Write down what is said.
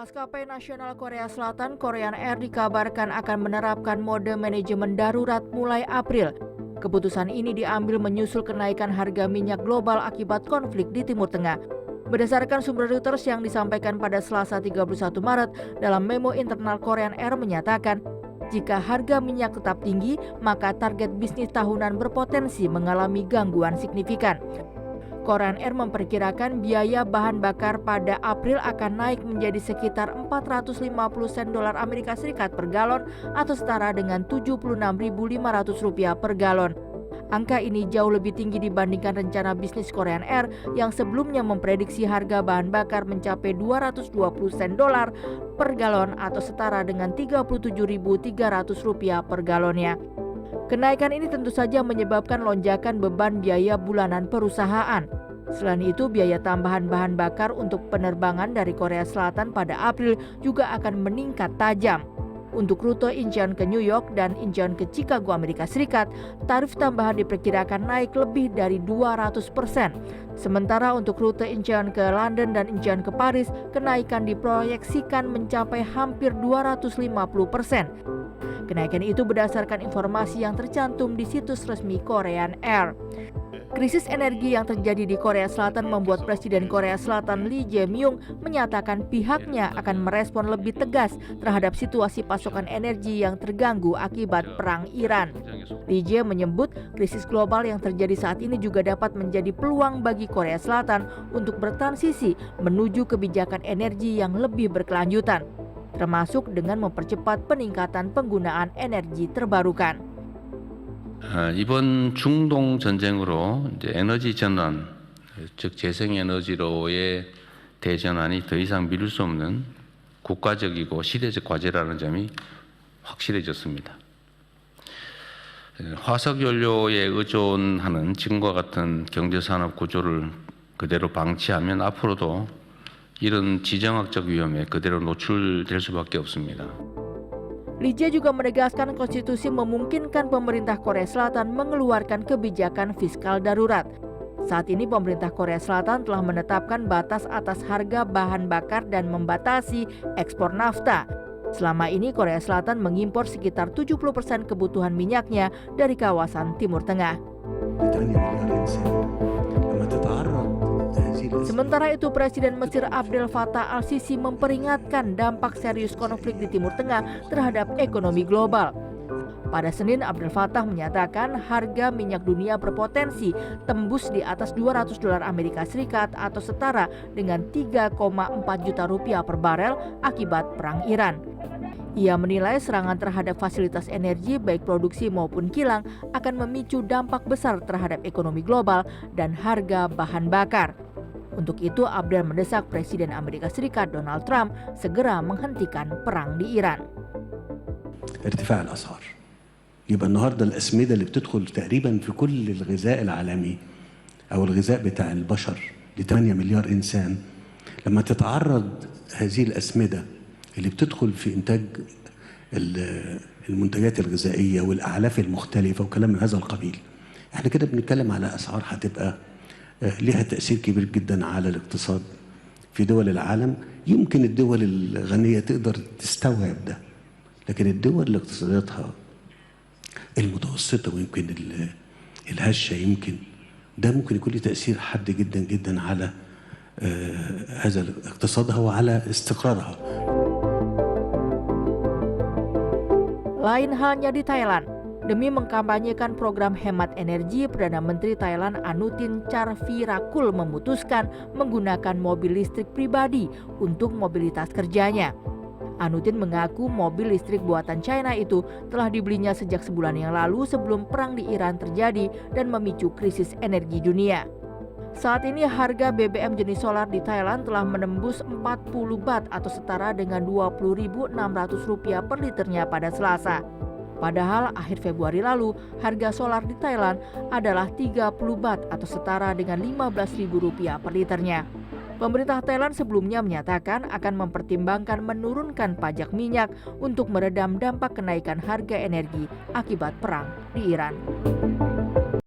Maskapai nasional Korea Selatan, Korean Air, dikabarkan akan menerapkan mode manajemen darurat mulai April. Keputusan ini diambil menyusul kenaikan harga minyak global akibat konflik di Timur Tengah. Berdasarkan sumber Reuters yang disampaikan pada Selasa 31 Maret, dalam memo internal Korean Air menyatakan, jika harga minyak tetap tinggi, maka target bisnis tahunan berpotensi mengalami gangguan signifikan. Korean Air memperkirakan biaya bahan bakar pada April akan naik menjadi sekitar 450 sen dolar Amerika Serikat per galon atau setara dengan Rp76.500 per galon. Angka ini jauh lebih tinggi dibandingkan rencana bisnis Korean Air yang sebelumnya memprediksi harga bahan bakar mencapai 220 sen dolar per galon atau setara dengan Rp37.300 per galonnya. Kenaikan ini tentu saja menyebabkan lonjakan beban biaya bulanan perusahaan. Selain itu, biaya tambahan bahan bakar untuk penerbangan dari Korea Selatan pada April juga akan meningkat tajam. Untuk rute Incheon ke New York dan Incheon ke Chicago, Amerika Serikat, tarif tambahan diperkirakan naik lebih dari 200%. Sementara untuk rute Incheon ke London dan Incheon ke Paris, kenaikan diproyeksikan mencapai hampir 250%. Kenaikan itu berdasarkan informasi yang tercantum di situs resmi Korean Air. Krisis energi yang terjadi di Korea Selatan membuat Presiden Korea Selatan Lee Jae-myung menyatakan pihaknya akan merespon lebih tegas terhadap situasi pasokan energi yang terganggu akibat perang Iran. Lee Jae menyebut krisis global yang terjadi saat ini juga dapat menjadi peluang bagi Korea Selatan untuk bertransisi menuju kebijakan energi yang lebih berkelanjutan, termasuk dengan mempercepat peningkatan penggunaan energi terbarukan. 이번 중동 전쟁으로 이제 에너지 전환, 즉 재생에너지로의 대전환이 더 이상 미룰 수 없는 국가적이고 시대적 과제라는 점이 확실해졌습니다. 화석 연료에 의존하는 지금과 같은 경제산업 구조를 그대로 방치하면 앞으로도 이런 지정학적 위험에 그대로 노출될 수밖에 없습니다. Lee Jae juga menegaskan konstitusi memungkinkan pemerintah Korea Selatan mengeluarkan kebijakan fiskal darurat. Saat ini pemerintah Korea Selatan telah menetapkan batas atas harga bahan bakar dan membatasi ekspor nafta. Selama ini Korea Selatan mengimpor sekitar 70% kebutuhan minyaknya dari kawasan Timur Tengah. Sementara itu, Presiden Mesir Abdel Fattah al-Sisi memperingatkan dampak serius konflik di Timur Tengah terhadap ekonomi global. Pada Senin, Abdel Fattah menyatakan harga minyak dunia berpotensi tembus di atas 200 dolar Amerika Serikat atau setara dengan 3,4 juta rupiah per barel akibat perang Iran. Ia menilai serangan terhadap fasilitas energi baik produksi maupun kilang akan memicu dampak besar terhadap ekonomi global dan harga bahan bakar. Untuk itu, Abdel mendesak Presiden Amerika Serikat Donald Trump segera menghentikan perang di Iran. ارتفاع الأسعار يبقى النهارده الأسمدة اللي بتدخل تقريبا في كل الغذاء العالمي أو الغذاء بتاع البشر ل 8 مليار إنسان، لما تتعرض هذه الأسمدة اللي بتدخل في إنتاج المنتجات الغذائية والأعلاف المختلفة وكلام من هذا القبيل، احنا كده بنتكلم على أسعار هتبقى لها تأثير كبير جدا على الاقتصاد في دول العالم. يمكن الدول الغنية تقدر تستوعب ده، لكن الدول اللي اقتصاداتها المتوسطة ويمكن الهشة يمكن ده ممكن يكون له تأثير حاد جدا جدا على هذا اقتصادها وعلى استقرارها. Lain halnya di Thailand. Demi mengkampanyekan program hemat energi, Perdana Menteri Thailand Anutin Charnvirakul memutuskan menggunakan mobil listrik pribadi untuk mobilitas kerjanya. Anutin mengaku mobil listrik buatan China itu telah dibelinya sejak sebulan yang lalu sebelum perang di Iran terjadi dan memicu krisis energi dunia. Saat ini harga BBM jenis solar di Thailand telah menembus 40 baht atau setara dengan Rp20.600 per liternya pada Selasa. Padahal akhir Februari lalu, harga solar di Thailand adalah 30 baht atau setara dengan Rp15.000 per liternya. Pemerintah Thailand sebelumnya menyatakan akan mempertimbangkan menurunkan pajak minyak untuk meredam dampak kenaikan harga energi akibat perang di Iran.